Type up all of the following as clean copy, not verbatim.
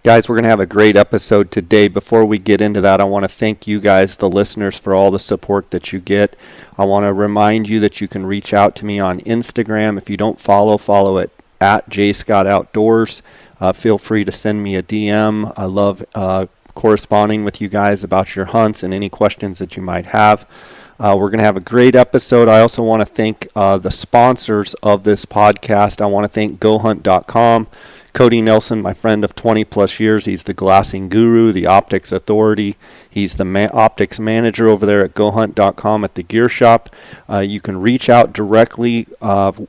Guys, we're going to have a great episode today. Before we get into that, I want to thank you guys, the listeners, for all the support that you get. I want to remind you that you can reach out to me on Instagram. If you don't follow it at JScottOutdoors. Feel free to send me a DM. I love corresponding with you guys about your hunts and any questions that you might have. We're going to have a great episode. I also want to thank the sponsors of this podcast. I want to thank GoHunt.com. Cody Nelson, my friend of 20 plus years, he's the glassing guru, the optics authority. He's the optics manager over there at GoHunt.com at the gear shop. You can reach out directly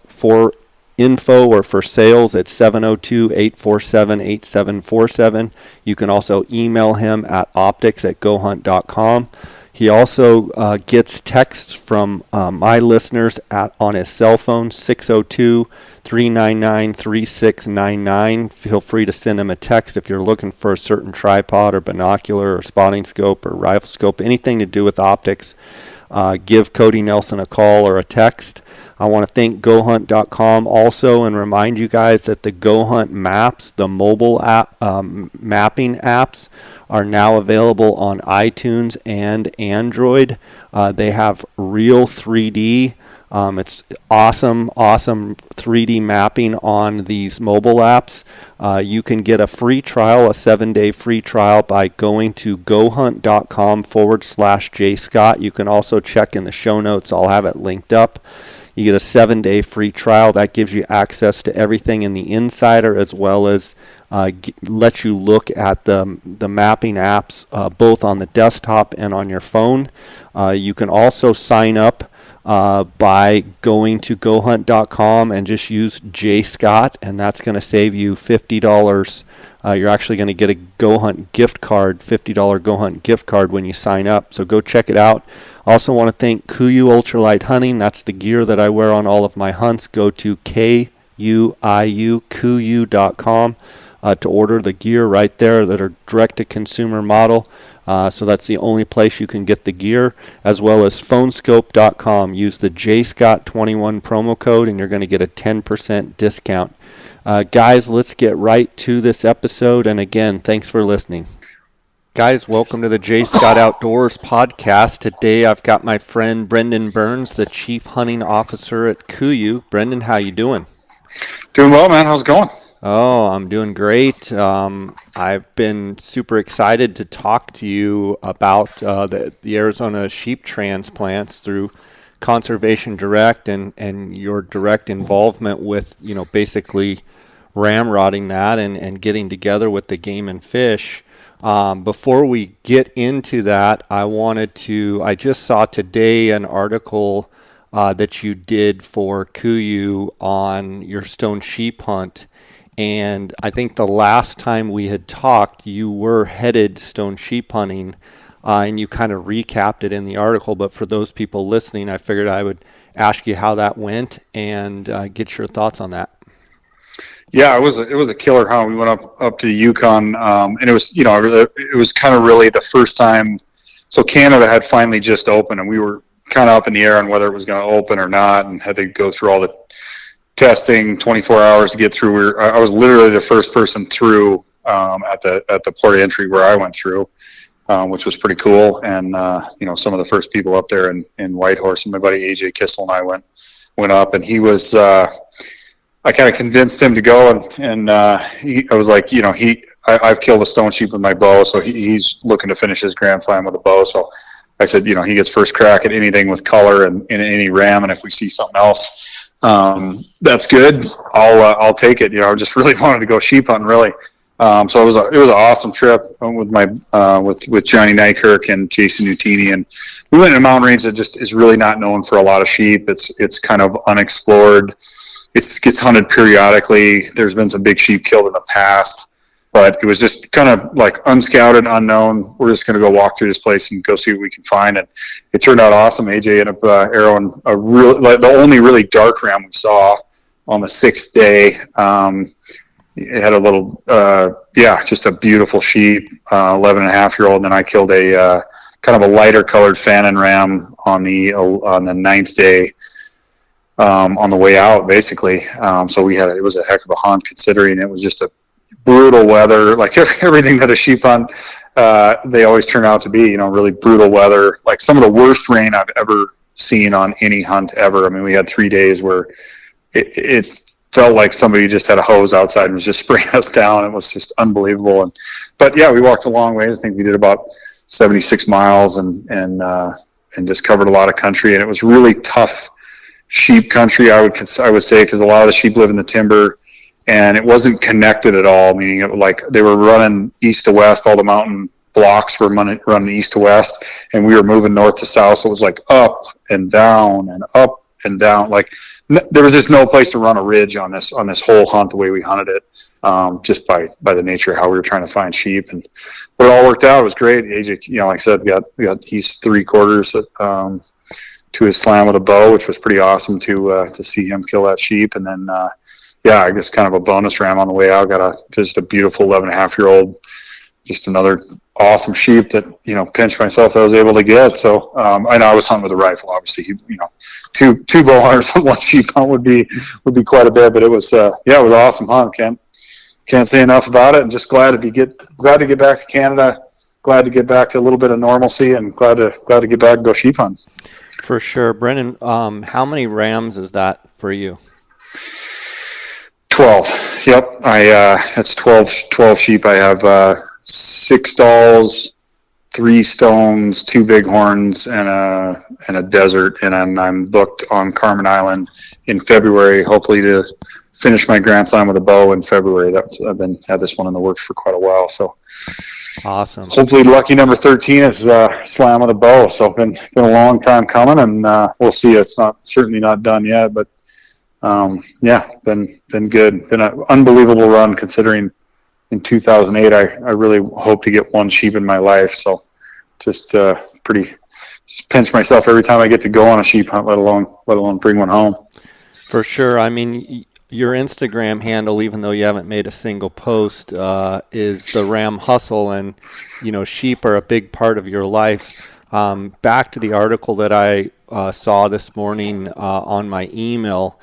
for info or for sales at 702-847-8747. You can also email him at optics@gohunt.com. He also gets texts from my listeners on his cell phone, 602-399-3699. Feel free to send him a text if you're looking for a certain tripod or binocular or spotting scope or rifle scope, anything to do with optics. Give Cody Nelson a call or a text. I want to thank GoHunt.com also and remind you guys that the GoHunt maps, the mobile app, mapping apps, are now available on iTunes and Android. They have real 3D. It's awesome 3D mapping on these mobile apps. You can get a free trial, a 7-day free trial, by going to gohunt.com/JScott. You can also check in the show notes. I'll have it linked up. You get a 7-day free trial. That gives you access to everything in the Insider, as well as let you look at the mapping apps both on the desktop and on your phone. You can also sign up by going to gohunt.com and just use JScott, and that's going to save you $50. You're actually going to get a GoHunt gift card, $50 GoHunt gift card when you sign up. So go check it out. Also want to thank KUIU Ultralight Hunting. That's the gear that I wear on all of my hunts. Go to KUIU.com to order the gear right there that are direct-to-consumer model. So that's the only place you can get the gear, as well as phonescope.com. Use the JScott21 promo code and you're going to get a 10% discount. Guys, let's get right to this episode. And again, thanks for listening. Guys, welcome to the J. Scott Outdoors podcast. Today I've got my friend Brendan Burns, the Chief Hunting Officer at KUIU. Brendan, how you doing? Doing well, man. How's it going? Oh, I'm doing great. I've been super excited to talk to you about the Arizona sheep transplants through Conservation Direct and your direct involvement with, basically ramrodding that and getting together with the Game and Fish. Before we get into that, I just saw today an article that you did for KUIU on your stone sheep hunt. And I think the last time we had talked, you were headed stone sheep hunting, and you kind of recapped it in the article. But for those people listening, I figured I would ask you how that went and get your thoughts on that. Yeah, it was a killer hunt. We went up to the Yukon, and it was it was kind of really the first time. So Canada had finally just opened, and we were kind of up in the air on whether it was going to open or not, and had to go through all the testing, 24 hours to get through. I was literally the first person through at the port of entry where I went through, which was pretty cool. And some of the first people up there in Whitehorse, and my buddy AJ Kissel and I went up, and he was. I kind of convinced him to go, and I was like, I've killed a stone sheep with my bow, so he's looking to finish his Grand Slam with a bow. So I said, he gets first crack at anything with color and in any ram, and if we see something else, that's good. I'll take it. I just really wanted to go sheep hunting, really. So it was an awesome trip with my with Johnny Nykirk and Jason Nutini, and we went in a mountain range that just is really not known for a lot of sheep. It's kind of unexplored. It gets hunted periodically. There's been some big sheep killed in the past, but it was just kind of like unscouted, unknown. We're just going to go walk through this place and go see what we can find. And it turned out awesome. AJ ended up arrowing the only really dark ram we saw on the 6th day. It had a little, just a beautiful sheep, 11.5-year-old. And then I killed a kind of a lighter colored Fannin ram on the 9th day. On the way out, basically. So it was a heck of a hunt, considering it was just brutal weather, like everything that a sheep hunt, they always turn out to be, really brutal weather, like some of the worst rain I've ever seen on any hunt ever. I mean, we had 3 days where it felt like somebody just had a hose outside and was just spraying us down. It was just unbelievable. But yeah, we walked a long ways. I think we did about 76 miles and just covered a lot of country. And it was really tough sheep country, I would say, because a lot of the sheep live in the timber, and it wasn't connected at all. Meaning, it like they were running east to west. All the mountain blocks were running east to west, and we were moving north to south. So it was like up and down and up and down. Like there was just no place to run a ridge on this whole hunt the way we hunted it. Just by the nature of how we were trying to find sheep, but it all worked out. It was great. AJ, like I said, he's 3/4 to his slam with a bow, which was pretty awesome to see him kill that sheep. And then I guess kind of a bonus ram on the way out. Got just a beautiful 11.5-year-old, just another awesome sheep that pinched myself that I was able to get. So I know I was hunting with a rifle. Obviously, two bow hunters on one sheep hunt would be quite a bit. But it was it was an awesome hunt. Can't say enough about it. And just glad to get back to Canada. Glad to get back to a little bit of normalcy, and glad to get back and go sheep hunting. For sure. Brennan, how many rams is that for you? 12. Yep. That's 12 sheep. I have 6 stalls, 3 stones, 2 bighorns, and a desert. And I'm booked on Carmen Island in February, hopefully to finish my Grand Slam with a bow in February. I've had this one in the works for quite a while. So awesome. Hopefully lucky number 13 is slam with a bow. So been a long time coming, and we'll see. It's certainly not done yet, but been good. Been an unbelievable run considering in 2008 I really hope to get one sheep in my life. So just pinch myself every time I get to go on a sheep hunt, let alone bring one home. For sure. I mean, your Instagram handle, even though you haven't made a single post, is the Ram Hustle, and sheep are a big part of your life. Back to the article that I saw this morning on my email,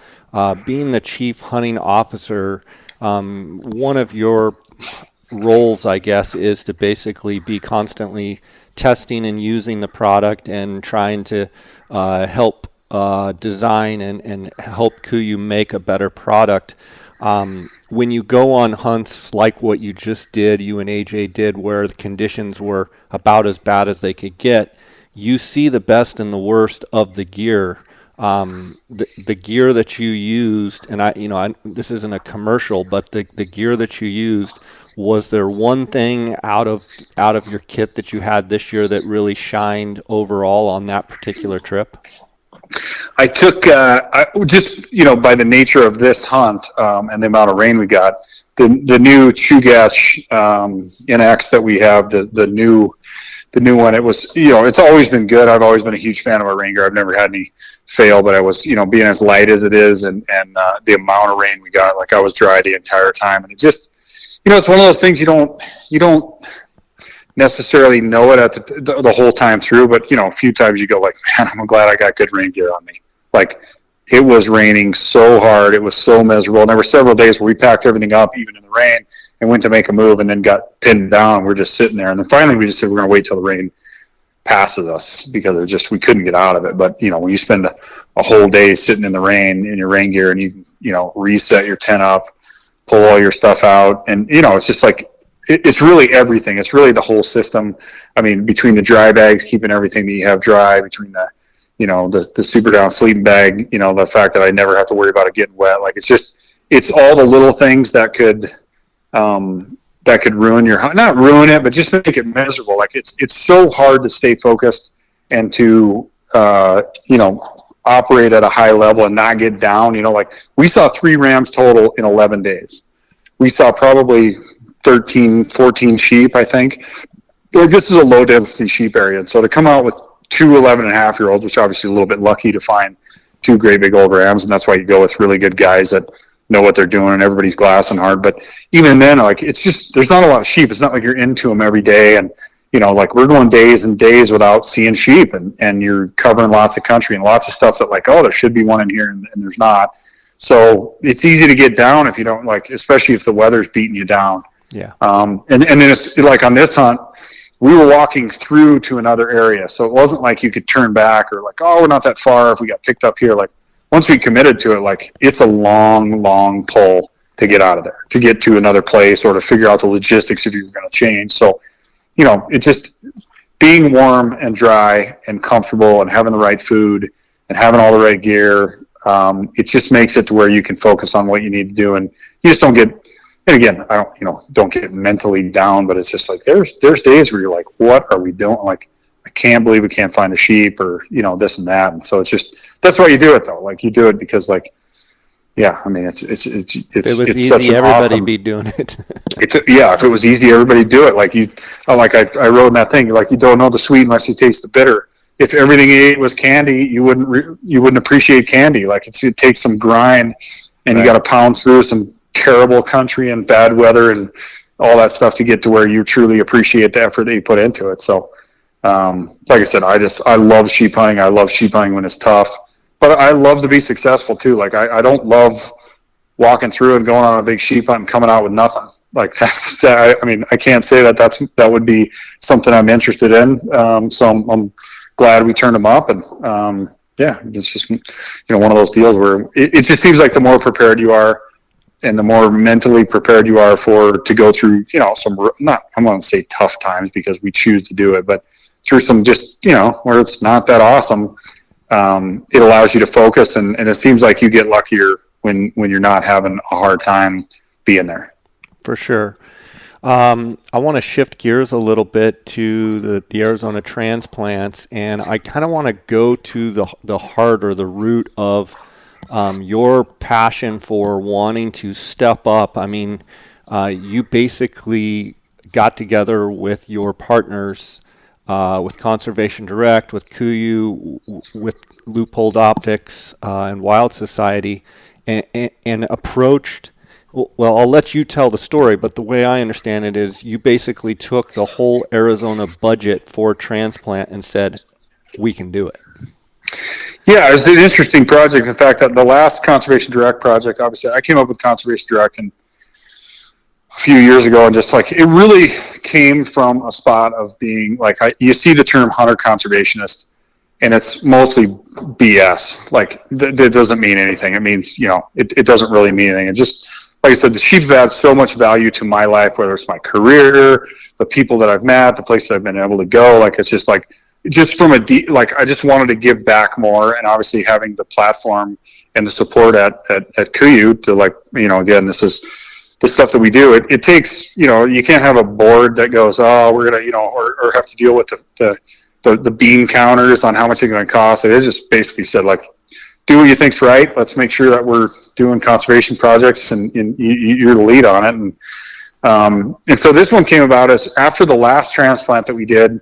being the chief hunting officer, one of your roles, I guess, is to basically be constantly testing and using the product and trying to help design and help KUIU make a better product. When you go on hunts like what you just did, you and AJ did, where the conditions were about as bad as they could get, you see the best and the worst of the gear. The gear that you used, and this isn't a commercial, but the gear that you used, was there one thing out of your kit that you had this year that really shined overall on that particular trip? I took by the nature of this hunt and the amount of rain we got, the new Chugach NX that we have, the new one. It was it's always been good. I've always been a huge fan of our rain gear. I've never had any fail, but I was being as light as it is, and the amount of rain we got, like I was dry the entire time, and it just it's one of those things you don't necessarily know it at the whole time through, but a few times you go like, man, I'm glad I got good rain gear on me. Like, it was raining so hard, it was so miserable, and there were several days where we packed everything up even in the rain and went to make a move and then got pinned down. We're just sitting there, and then finally we just said we're going to wait till the rain passes us, because we couldn't get out of it. But when you spend a whole day sitting in the rain in your rain gear, and you reset your tent up, pull all your stuff out, and it's just like, it's really everything. It's really the whole system. I mean, between the dry bags, keeping everything that you have dry, between the super down sleeping bag, the fact that I never have to worry about it getting wet. Like, it's all the little things that could ruin your hunt. Not ruin it, but just make it miserable. Like, it's so hard to stay focused and to operate at a high level and not get down. Like, we saw 3 rams total in 11 days. We saw probably 13, 14 sheep, I think. Like, this is a low density sheep area. And so to come out with 2 11.5-year-olds, which obviously a little bit lucky to find 2 great big old rams. And that's why you go with really good guys that know what they're doing, and everybody's glassing hard. But even then, like, it's just, there's not a lot of sheep. It's not like you're into them every day. And, like, we're going days and days without seeing sheep, and you're covering lots of country and lots of stuff that, like, oh, there should be one in here, and there's not. So it's easy to get down if you don't like, especially if the weather's beating you down. Yeah. And then it's like on this hunt, we were walking through to another area. So it wasn't like you could turn back or like, oh, we're not that far if we got picked up here. Like once we committed to it, like it's a long, long pull to get out of there, to get to another place or to figure out the logistics if you're going to change. So, it's just being warm and dry and comfortable and having the right food and having all the right gear. It just makes it to where you can focus on what you need to do. And you just don't get, and again, I don't get mentally down, but it's just like, there's days where you're like, what are we doing? Like, I can't believe we can't find a sheep or, this and that. And so it's just, that's why you do it though. Like you do it because like, yeah, I mean, it's If it was it's easy, such an everybody awesome, be doing it. if it was easy, everybody do it. Like I wrote in that thing, like you don't know the sweet unless you taste the bitter. If everything you ate was candy, you wouldn't appreciate candy. Like it takes some grind and you got to pound through some terrible country and bad weather and all that stuff to get to where you truly appreciate the effort that you put into it. So, like I said, I love sheep hunting. I love sheep hunting when it's tough, but I love to be successful too. Like I don't love walking through and going on a big sheep hunt and coming out with nothing. Like I mean, I can't say that would be something I'm interested in. So I'm glad we turned them up, and it's just one of those deals where it just seems like the more prepared you are, and the more mentally prepared you are to go through some I'm going to say tough times because we choose to do it, but through some just where it's not that awesome, it allows you to focus, and it seems like you get luckier when you're not having a hard time being there. For sure. I want to shift gears a little bit to the Arizona transplants, and I kind of want to go to the heart or the root of your passion for wanting to step up. I mean, you basically got together with your partners, with Conservation Direct, with KUIU, with Loopholed Optics, and Wild Society, and approached. Well, I'll let you tell the story, but the way I understand it is you basically took the whole Arizona budget for transplant and said, we can do it. Yeah, it was an interesting project. In fact, that the last Conservation Direct project, obviously, I came up with Conservation Direct a few years ago, and just like it really came from a spot of being like, you see the term hunter conservationist, and it's mostly BS. Like it doesn't mean anything. It means it doesn't really mean anything. It just, like I said, the sheep have had so much value to my life, whether it's my career, the people that I've met, the places I've been able to go. Like it's just like, just from I just wanted to give back more, and obviously having the platform and the support at KUIU to again, this is the stuff that we do. It takes, you can't have a board that goes, oh, we're gonna, or have to deal with the bean counters on how much it's going to cost. It just basically said like, do what you think's right. Let's make sure that we're doing conservation projects, and you're the lead on it. And so this one came about as after the last transplant that we did.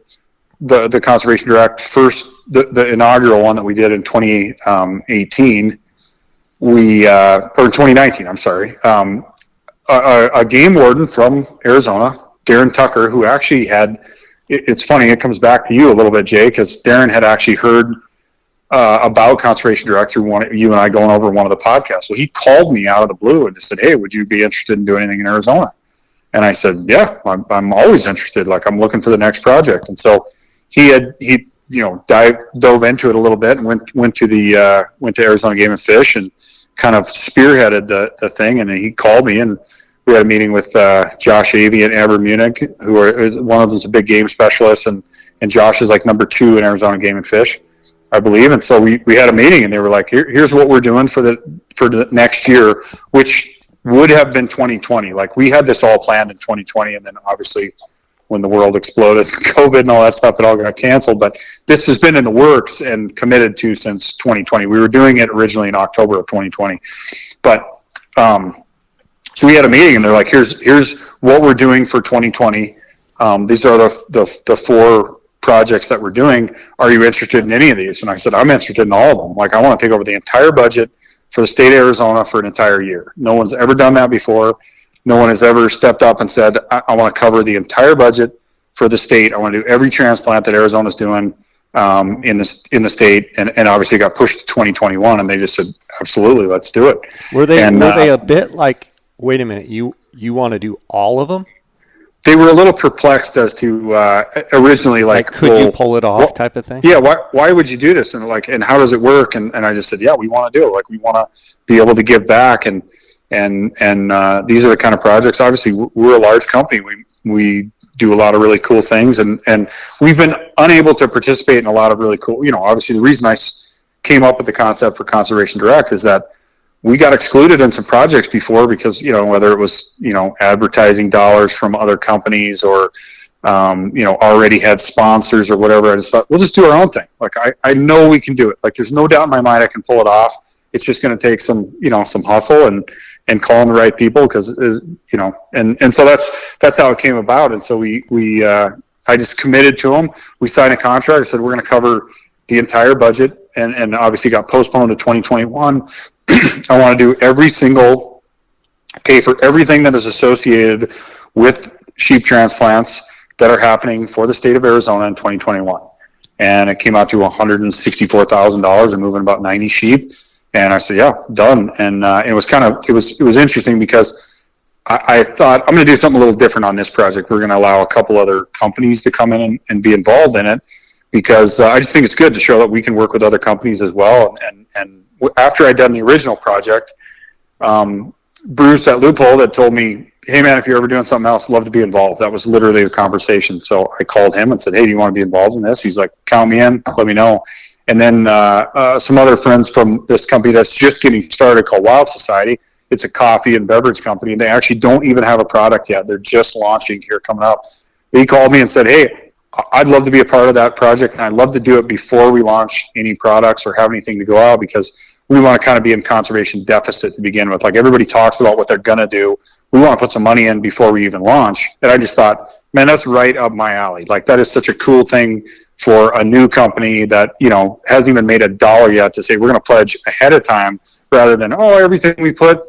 The Conservation Direct first, the inaugural one that we did in 2018, or in 2019, I'm sorry, a game warden from Arizona, Darren Tucker, who actually it's funny, it comes back to you a little bit, Jay, because Darren had actually heard about Conservation Direct through you and I going over one of the podcasts. Well, he called me out of the blue and just said, hey, would you be interested in doing anything in Arizona? And I said, yeah, I'm always interested. Like I'm looking for the next project. And so he dove into it a little bit and went to Arizona Game and Fish and kind of spearheaded the thing. And he called me, and we had a meeting with Josh Avey and Amber Munich, one of them's a big game specialist, and Josh is like number 2 in Arizona Game and Fish, I believe. And so we had a meeting, and they were like, here's what we're doing for the next year, which would have been 2020. Like we had this all planned in 2020, and then obviously when the world exploded, COVID and all that stuff, it all got canceled. But this has been in the works and committed to since 2020. We were doing it originally in October of 2020. But so we had a meeting, and they're like, here's what we're doing for 2020. These are the 4 projects that we're doing. Are you interested in any of these? And I said, I'm interested in all of them. Like I want to take over the entire budget for the state of Arizona for an entire year. No one's ever done that before. No one has ever stepped up and said, I want to cover the entire budget for the state. I want to do every transplant that Arizona's doing in the state, and obviously got pushed to 2021, and they just said, absolutely, let's do it. Were they And were they a bit like, wait a minute, you want to do all of them? they were a little perplexed as to originally, Like, like, could you well, pull it off, what, type of thing? yeah, why would you do this, and like, and how does it work? And I just said, yeah, we want to do it. Like, we want to be able to give back, and these are the kind of projects. Obviously, we're a large company. We do a lot of really cool things, and we've been unable to participate in a lot of really cool. Obviously, the reason I came up with the concept for Conservation Direct is that we got excluded in some projects before because, whether it was, advertising dollars from other companies or, already had sponsors or whatever. I just thought, we'll just do our own thing. Like, I know we can do it. Like, there's no doubt in my mind I can pull it off. It's just going to take some hustle and calling the right people, because, and so that's how it came about. And so I just committed to them. We signed a contract. I said, we're going to cover the entire budget, and obviously got postponed to 2021. I want to pay for everything that is associated with sheep transplants that are happening for the state of Arizona in 2021. And it came out to $164,000 and moving about 90 sheep. And I said, yeah, done. And it was interesting because I thought, I'm going to do something a little different on this project. We're going to allow a couple other companies to come in and be involved in it, because I just think it's good to show that we can work with other companies as well. And after I'd done the original project, Bruce at Loophole had told me, hey man, if you're ever doing something else, love to be involved. That was literally the conversation. So I called him and said, hey, do you want to be involved in this? He's like, count me in, let me know. And then some other friends from this company that's just getting started called Wild Society. It's a coffee and beverage company. They actually don't even have a product yet. They're just launching here coming up. He called me and said, hey, I'd love to be a part of that project, and I'd love to do it before we launch any products or have anything to go out, because we want to kind of be in conservation deficit to begin with. Like, everybody talks about what they're going to do. We want to put some money in before we even launch. And I just thought, man, that's right up my alley. Like, that is such a cool thing for a new company that, hasn't even made $1 yet, to say we're going to pledge ahead of time, rather than, everything we put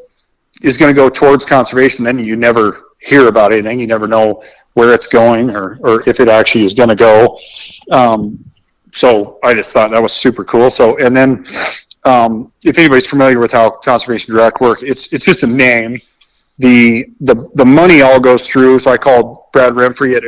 is going to go towards conservation. Then you never hear about anything. You never know where it's going or if it actually is going to go. So I just thought that was super cool. So, and then if anybody's familiar with how Conservation Direct works, it's just a name. The money all goes through. So I called Brad Remfrey at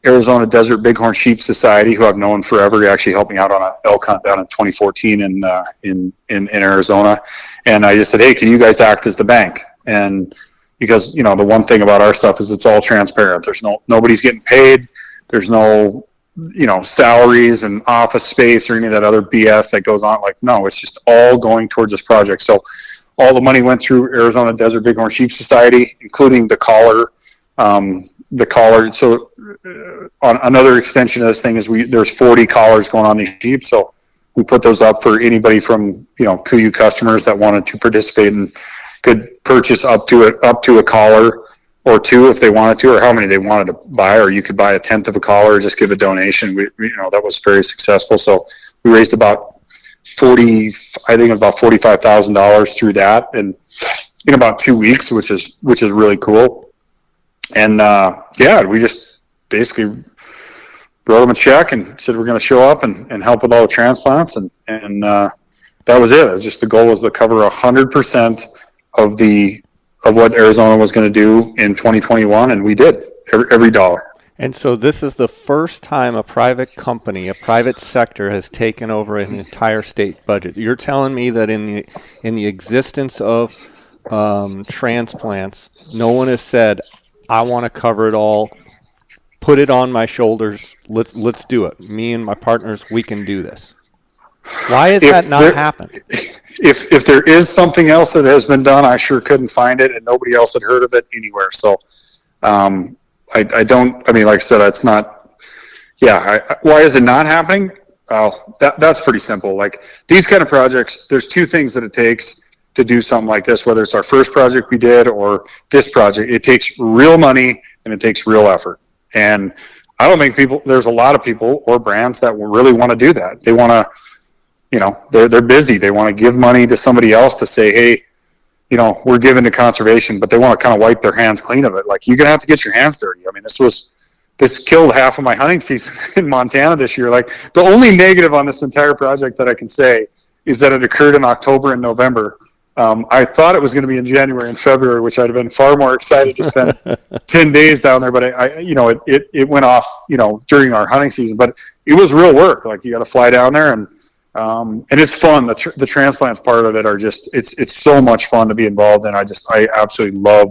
Arizona Desert Bighorn Sheep Society, who I've known forever. He actually helped me out on an elk hunt down in 2014 in Arizona. And I just said, hey, can you guys act as the bank? And because, the one thing about our stuff is it's all transparent. There's nobody's getting paid. There's no, salaries and office space or any of that other BS that goes on. Like, no, it's just all going towards this project. So all the money went through Arizona Desert Bighorn Sheep Society, including the collar. So on another extension of this thing is there's 40 collars going on these sheep. So we put those up for anybody from, KUIU customers that wanted to participate and could purchase up to a collar or two if they wanted to, or how many they wanted to buy, or you could buy a tenth of a collar or just give a donation. That was very successful. So we raised about $45,000 through that, and in about 2 weeks, which is really cool. And we just basically wrote them a check and said we're going to show up and help with all the transplants, and that was it. It was just, the goal was to cover 100% of what Arizona was going to do in 2021, and we did every dollar. And so this is the first time a private company, a private sector, has taken over an entire state budget. You're telling me that in the existence of transplants, no one has said, I want to cover it all, put it on my shoulders, let's do it. Me and my partners, we can do this. Why has that not happened? If there is something else that has been done, I sure couldn't find it, and nobody else had heard of it anywhere. So like I said, it's not, why is it not happening? That's pretty simple. Like, these kind of projects, there's two things that it takes to do something like this, whether it's our first project we did or this project. It takes real money and it takes real effort. And I don't think there's a lot of people or brands that will really want to do that. They want to, they're busy. They want to give money to somebody else to say, hey, we're giving to conservation, but they want to kind of wipe their hands clean of it. Like, you're going to have to get your hands dirty. I mean, this was this killed half of my hunting season in Montana this year. Like, the only negative on this entire project that I can say is that it occurred in October and November. I thought it was going to be in January and February, which I'd have been far more excited to spend 10 days down there. But it went off, during our hunting season, but it was real work. Like, you got to fly down there, and it's fun. The transplants part of it are just, it's so much fun to be involved in. I absolutely love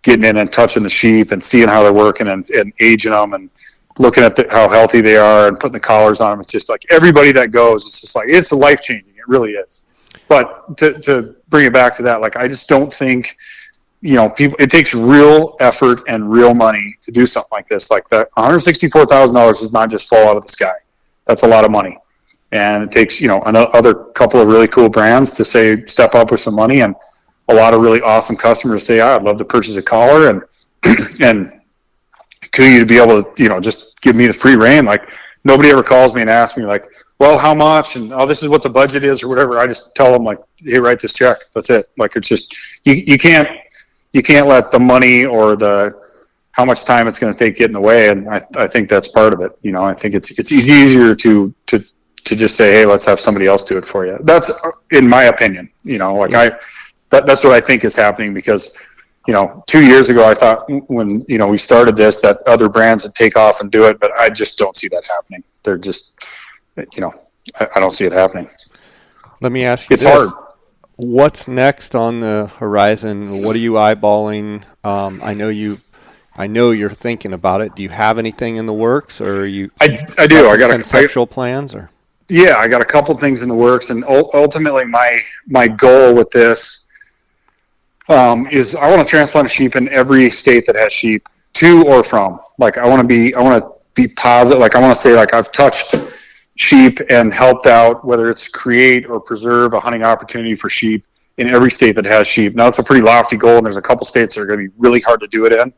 getting in and touching the sheep and seeing how they're working and aging them and looking at how healthy they are and putting the collars on them. It's just like, everybody that goes, it's just like, it's life changing. It really is. But to bring it back to that, like, I just don't think, people, it takes real effort and real money to do something like this. Like, that $164,000 does not just fall out of the sky. That's a lot of money. And it takes, another couple of really cool brands to step up with some money, and a lot of really awesome customers say, I'd love to purchase a collar, and KUIU to be able to, just give me the free rein. Like, nobody ever calls me and asks me, like, well, how much? And, oh, this is what the budget is or whatever. I just tell them, like, hey, write this check. That's it. Like, it's just, you can't let the money or how much time it's going to take get in the way. And I think that's part of it. I think it's easier to just say, hey, let's have somebody else do it for you. That's in my opinion, that's what I think is happening, because, 2 years ago, I thought when, we started this, that other brands would take off and do it, but I just don't see that happening. They're just, I don't see it happening. Let me ask you it's hard. What's next on the horizon? What are you eyeballing? I know you're thinking about it. Do you have anything in the works, or are you? I do. I got conceptual plans, or? Yeah, I got a couple things in the works, and ultimately my goal with this is I want to transplant a sheep in every state that has sheep, to or from. Like, I want to be positive. Like, I want to say, like, I've touched sheep and helped out, whether it's create or preserve a hunting opportunity for sheep in every state that has sheep. Now, it's a pretty lofty goal, and there's a couple states that are going to be really hard to do it in.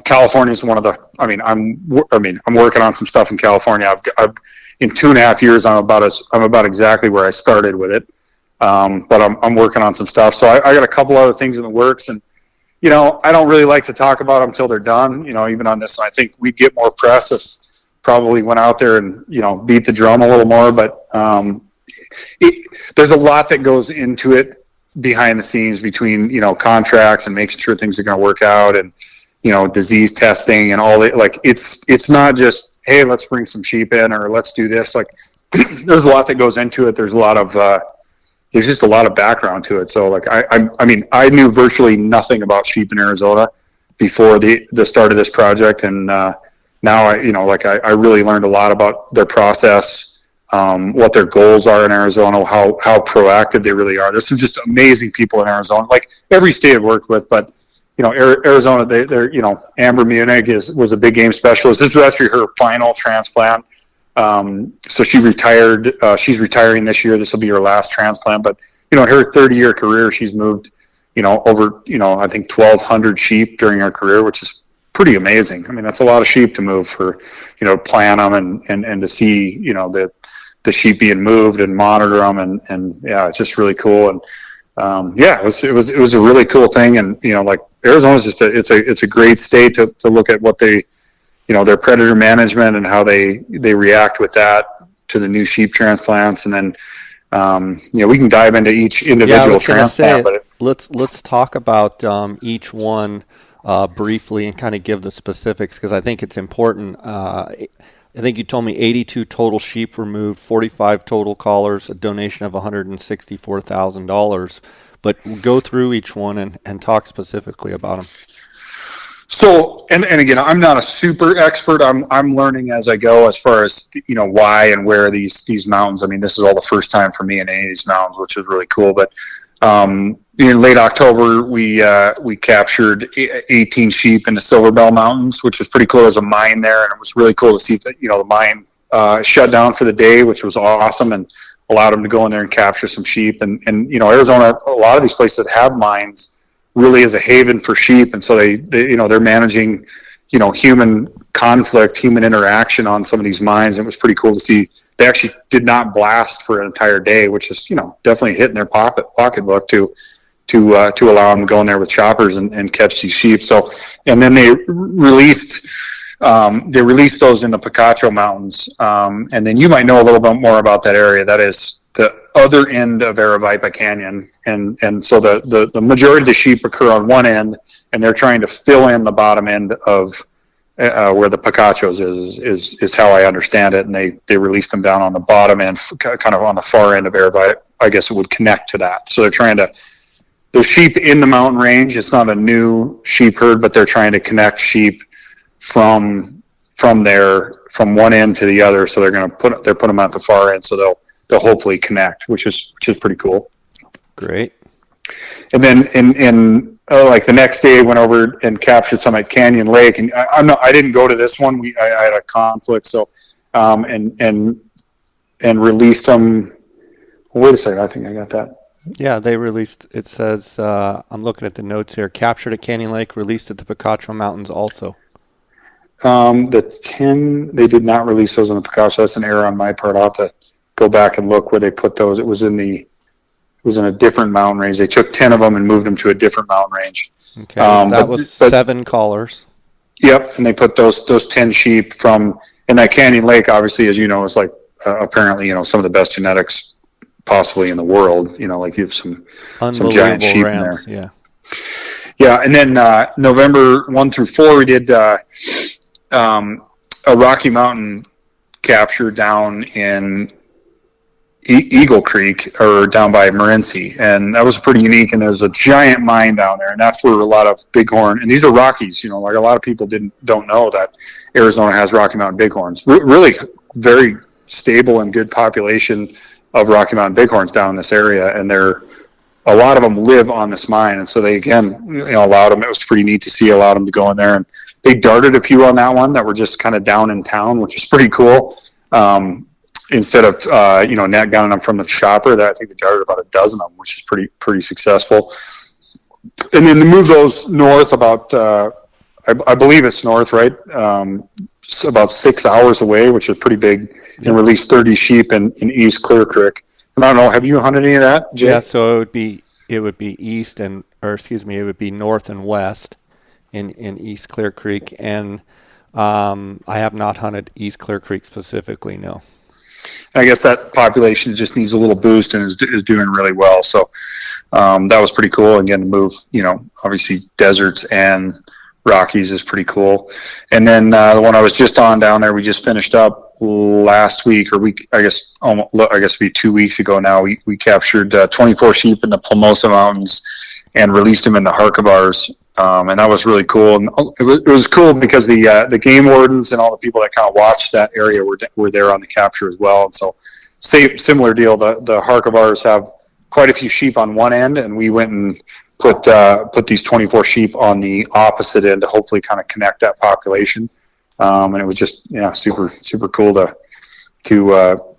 California is one of the. I'm working on some stuff in California. I've in 2.5 years, I'm about exactly where I started with it. But I'm working on some stuff. So I got a couple other things in the works, and, I don't really like to talk about them until they're done. Even on this, I think we'd get more press if probably went out there and, beat the drum a little more. But there's a lot that goes into it behind the scenes between, contracts and making sure things are going to work out, and, disease testing and all that. Like, it's not just, hey, let's bring some sheep in, or let's do this. Like, there's a lot that goes into it. There's just a lot of background to it. So, like, I knew virtually nothing about sheep in Arizona before the start of this project. And, now I really learned a lot about their process, what their goals are in Arizona, how proactive they really are. There's some just amazing people in Arizona, like every state I've worked with, but, Arizona, they're Amber Munich was a big game specialist. This was actually her final transplant. So she retired. She's retiring this year. This will be her last transplant. But in her 30-year career, she's moved, over I think 1,200 sheep during her career, which is pretty amazing. I mean, that's a lot of sheep to move for, plan them and to see the sheep being moved and monitor them, and yeah, it's just really cool. And it was a really cool thing. And like, Arizona's just it's a great state to look at what they. Their predator management and how they react with that to the new sheep transplants. And then, we can dive into each individual transplant. But let's talk about each one briefly and kind of give the specifics, because I think it's important. I think you told me 82 total sheep removed, 45 total collars, a donation of $164,000. But go through each one and talk specifically about them. So, and again, I'm not a super expert. I'm learning as I go, as far as, why and where these mountains. I mean, this is all the first time for me in any of these mountains, which is really cool. But in late October, we captured 18 sheep in the Silver Bell Mountains, which was pretty cool. There's a mine there, and it was really cool to see that, the mine shut down for the day, which was awesome, and allowed them to go in there and capture some sheep. And Arizona, a lot of these places that have mines really is a haven for sheep, and so they're managing human conflict, human interaction on some of these mines. It was pretty cool to see. They actually did not blast for an entire day, which is definitely hitting their pocketbook to allow them to go in there with choppers and catch these sheep. So, and then they released They released those in the Picacho Mountains. And then you might know a little bit more about that area. That is the other end of Aravaipa Canyon. And so the majority of the sheep occur on one end, and they're trying to fill in the bottom end of where the Picachos is how I understand it. And they released them down on the bottom end, kind of on the far end of Aravaipa. I guess it would connect to that. So they're trying to, there's sheep in the mountain range. It's not a new sheep herd, but they're trying to connect sheep from one end to the other. So they're put them at the far end, so they'll hopefully connect, which is pretty cool. Great. And then in like the next day, I went over and captured some at Canyon Lake, and I didn't go to this one. I had a conflict, so and released them. Wait a second, I think I got that. Yeah, they released, it says, I'm looking at the notes here, captured at Canyon Lake, released at the Picacho Mountains also. The 10, they did not release those on the Picacho. That's an error on my part. I'll have to go back and look where they put those. It was in a different mountain range. They took 10 of them and moved them to a different mountain range. Okay, that was 7 callers. Yep, and they put those 10 sheep from, and that Canyon Lake, obviously, as you know, is like apparently, some of the best genetics possibly in the world. Like you have some giant sheep rams in there. Yeah, and then November 1 through 4, we did a Rocky Mountain capture down in Eagle Creek, or down by Morenci, and that was pretty unique. And there's a giant mine down there, and that's where a lot of bighorn, and these are Rockies. Like a lot of people don't know that Arizona has Rocky Mountain bighorns. Really, very stable and good population of Rocky Mountain bighorns down in this area, and a lot of them live on this mine. And so they again, allowed them. It was pretty neat to see. Allowed them to go in there, and they darted a few on that one that were just kind of down in town, which was pretty cool. Instead of net gunning them from the chopper, that I think they darted about a dozen of them, which is pretty successful. And then to move those north about, I believe it's north, right? About 6 hours away, which is pretty big, and release 30 sheep in East Clear Creek. And I don't know, have you hunted any of that, Jay? Yeah, so it would be east it would be north and west in East Clear Creek, and I have not hunted East Clear Creek specifically, no. I guess that population just needs a little boost and is doing really well. So that was pretty cool. Again, to move, obviously deserts and Rockies is pretty cool. And then the one I was just on down there, we just finished up last week, or I guess it'd be 2 weeks ago now. We captured 24 sheep in the Plumosa Mountains and released them in the Harkabars. And that was really cool. And it was cool because the game wardens and all the people that kind of watched that area were there on the capture as well. And so similar deal. The Harkabars have quite a few sheep on one end, and we went and put these 24 sheep on the opposite end to hopefully kind of connect that population. And it was just super super cool to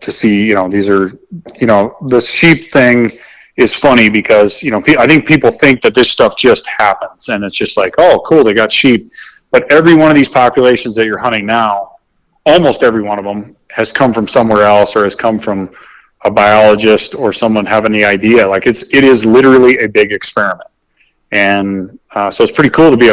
see. These are the sheep thing is funny because I think people think that this stuff just happens, and it's just like, oh cool, they got sheep. But every one of these populations that you're hunting now, almost every one of them has come from somewhere else, or has come from a biologist or someone having the idea. Like it is literally a big experiment. And so it's pretty cool to be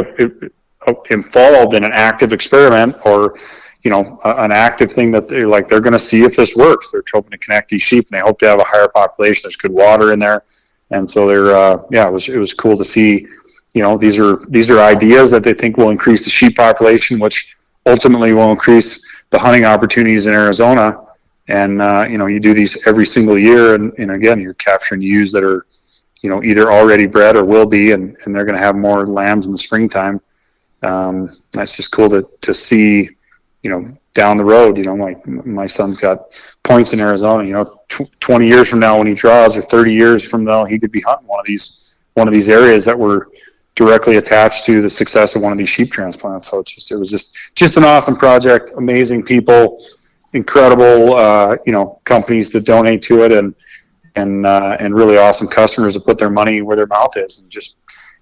involved in an active experiment, or an active thing that they're going to see if this works. They're hoping to connect these sheep, and they hope to have a higher population. There's good water in there, and so it was cool to see. These are ideas that they think will increase the sheep population, which ultimately will increase the hunting opportunities in Arizona. And you do these every single year, and again, you're capturing ewes that are either already bred or will be, and they're going to have more lambs in the springtime. That's just cool to see, down the road. My son's got points in Arizona. 20 years from now when he draws, or 30 years from now, he could be hunting one of these areas that were directly attached to the success of one of these sheep transplants. So it was just an awesome project. Amazing people, incredible companies to donate to it, and really awesome customers to put their money where their mouth is, and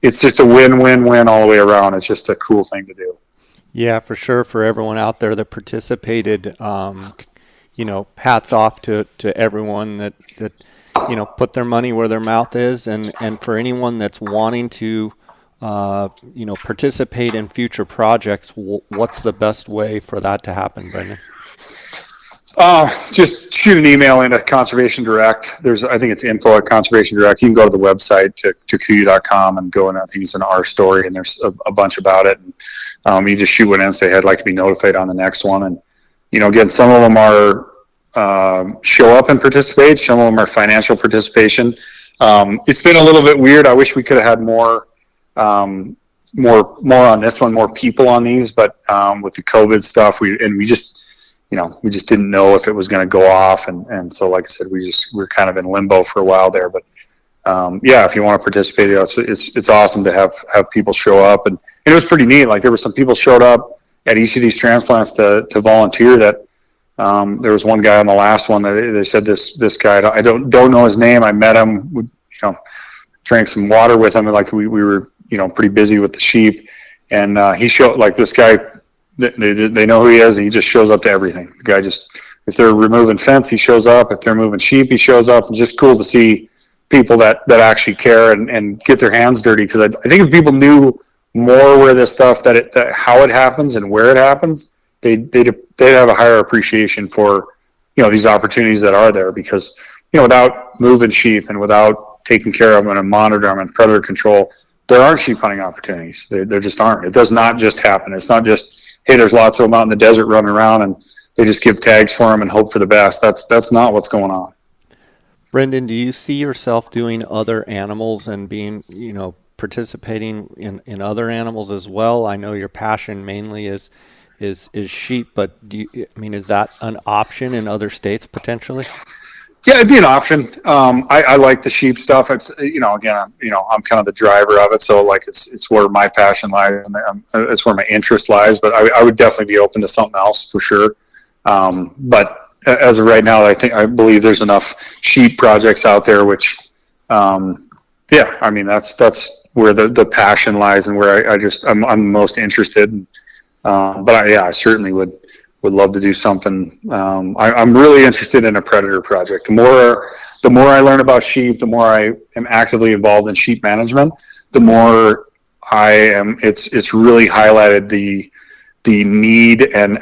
it's just a win-win-win all the way around. It's just a cool thing to do. Yeah, for sure. For everyone out there that participated, hats off to everyone that put their money where their mouth is, and for anyone that's wanting to participate in future projects, what's the best way for that to happen, Brendan? Just shoot an email into Conservation Direct. I think it's info at Conservation Direct. You can go to the website to KUIU.com and go, and I think it's an R story, and there's a bunch about it. And, you just shoot one in and say, I'd like to be notified on the next one. And, again, some of them are show up and participate. Some of them are financial participation. It's been a little bit weird. I wish we could have had more on this one, more people on these, but with the COVID stuff, we just didn't know if it was going to go off. And so, like I said, we're kind of in limbo for a while there, but if you want to participate, it's awesome to have people show up. And it was pretty neat. Like, there were some people showed up at each of these transplants to volunteer. That there was one guy on the last one that they said this guy, I don't know his name. I met him, drank some water with him. And like we were, pretty busy with the sheep, and he showed, like, this guy, they know who he is, and he just shows up to everything. The guy just, if they're removing fence, he shows up. If they're moving sheep, he shows up. It's just cool to see people that actually care and get their hands dirty. Because I think if people knew more where this stuff, how it happens and where it happens, they'd have a higher appreciation for these opportunities that are there. Because without moving sheep and without taking care of them and monitor them and predator control, there aren't sheep hunting opportunities. There just aren't. It does not just happen. It's not just, hey, there's lots of them out in the desert running around and they just give tags for them and hope for the best. That's not what's going on. Brendan, do you see yourself doing other animals and being, participating in other animals as well? I know your passion mainly is sheep, but is that an option in other states potentially? Yeah, it'd be an option. I like the sheep stuff. It's again, I'm kind of the driver of it, so like it's where my passion lies, and it's where my interest lies. But I would definitely be open to something else for sure. But as of right now, I believe there's enough sheep projects out there, which, that's where the passion lies and where I'm most interested. But I certainly would love to do something. I'm really interested in a predator project. The more I learn about sheep, the more I am actively involved in sheep management, the more it's really highlighted the need and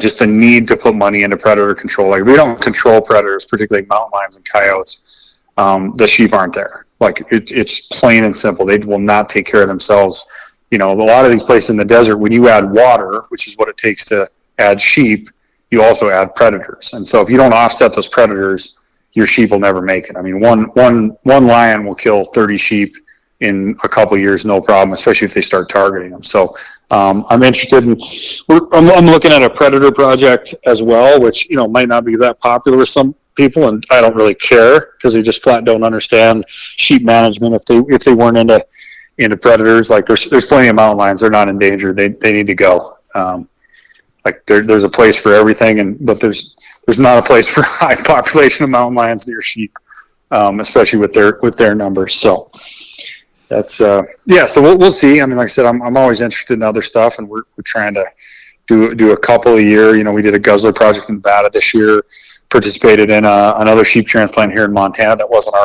just the need to put money into predator control. Like, we don't control predators, particularly mountain lions and coyotes. The sheep aren't there. Like, it's plain and simple. They will not take care of themselves. A lot of these places in the desert, when you add water, which is what it takes to add sheep, you also add predators. And so if you don't offset those predators, your sheep will never make it. I mean, one lion will kill 30 sheep in a couple of years, no problem, especially if they start targeting them. So I'm interested in, I'm looking at a predator project as well, which, might not be that popular with some people, and I don't really care because they just flat don't understand sheep management. If they weren't into predators, like there's plenty of mountain lions. They're not endangered. They need to go. Like there's a place for everything, but there's not a place for a high population of mountain lions near sheep, especially with their numbers. So that's so we'll see. I mean, like I said, I'm always interested in other stuff, and we're trying to do a couple a year. We did a guzzler project in Nevada this year. Participated in another sheep transplant here in Montana that wasn't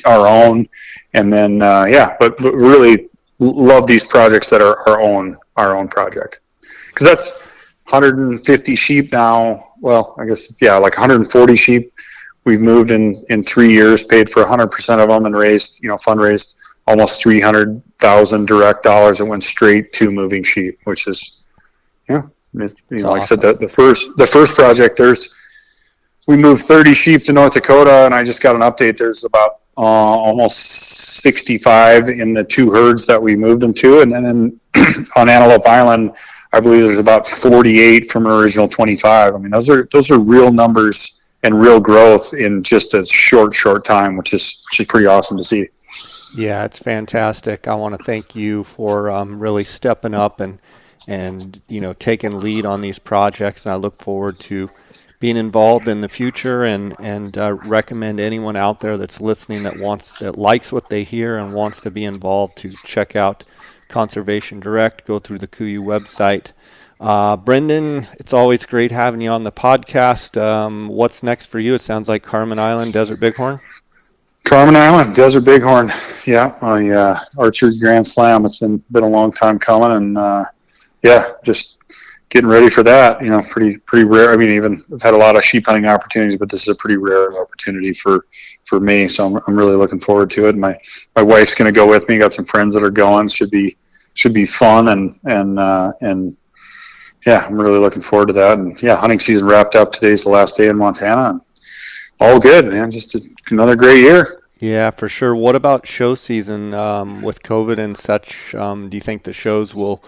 our own. And then, but really love these projects that are our own project, because that's 150 sheep now. Well, I guess, like 140 sheep we've moved in 3 years, paid for 100% of them, and fundraised almost 300,000 direct dollars that went straight to moving sheep, which is, like awesome. I said, the first project, we moved 30 sheep to North Dakota, and I just got an update. There's about almost 65 in the two herds that we moved them to, and then on Antelope Island, I believe there's about 48 from an original 25. I mean, those are real numbers and real growth in just a short time, which is pretty awesome to see. Yeah, it's fantastic. I want to thank you for really stepping up and taking lead on these projects, and I look forward to being involved in the future, and recommend anyone out there that's listening that likes what they hear and wants to be involved to check out Conservation Direct, go through the KUIU website. Brendan, it's always great having you on the podcast. What's next for you? It sounds like Carmen Island, Desert Bighorn. Carmen Island, Desert Bighorn. Yeah, my archery grand slam. It's been a long time coming, and yeah, just getting ready for that. Pretty rare. I mean, even I've had a lot of sheep hunting opportunities, but this is a pretty rare opportunity for me. So I'm really looking forward to it. My wife's going to go with me. Got some friends that are going. Should be fun, and yeah, I'm really looking forward to that. And yeah, hunting season wrapped up. Today's the last day in Montana, and all good, man. Just another great year. Yeah, for sure. What about show season with COVID and such? Do you think the shows will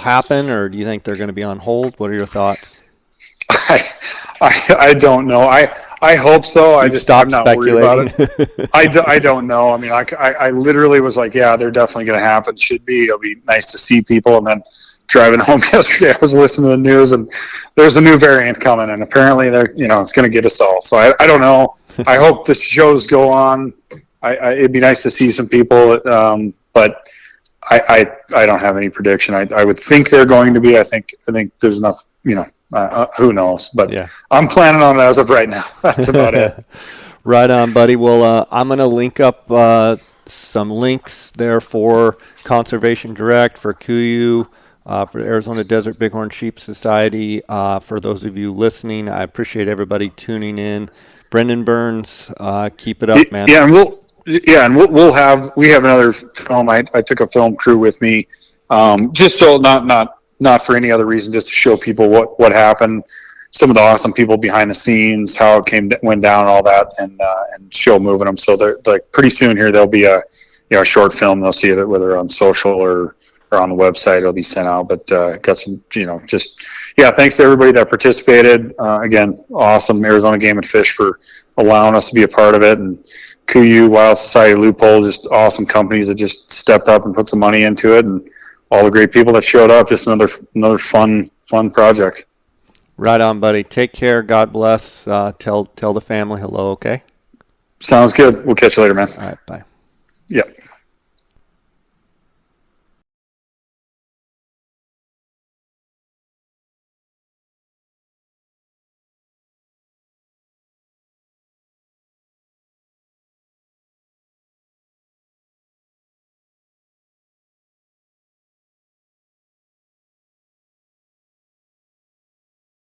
happen, or do you think they're going to be on hold? What are your thoughts? I, I don't know. I hope so. You've I'm stopped not worried about speculating. it. I don't know. I mean, I literally was like, yeah, they're definitely going to happen. Should be. It'll be nice to see people. And then driving home yesterday, I was listening to the news, and there's a new variant coming, and apparently it's going to get us all. So I don't know. I hope the shows go on. It'd be nice to see some people, but I don't have any prediction. I would think they're going to be. I think there's enough. Who knows? But Yeah. I'm planning on it as of right now. That's about it. Right on, buddy. Well, I'm going to link up some links there for Conservation Direct, for KUIU, for the Arizona Desert Bighorn Sheep Society. For those of you listening, I appreciate everybody tuning in. Brendan Burns, keep it up, man. Yeah, and we have another film. I took a film crew with me, just so not for any other reason, just to show people what happened, some of the awesome people behind the scenes, how it went down, and all that, and show moving them. So they're like pretty soon here there'll be a short film. They'll see it whether on social or on the website. It'll be sent out. But got some thanks to everybody that participated. Again, awesome Arizona Game and Fish for allowing us to be a part of it, and KUIU, Wild Society, Loophole, just awesome companies that just stepped up and put some money into it, and all the great people that showed up. Just another fun project. Right on, buddy. Take care. God bless. Tell the family hello, okay? Sounds good. We'll catch you later, man. All right, bye. Yep.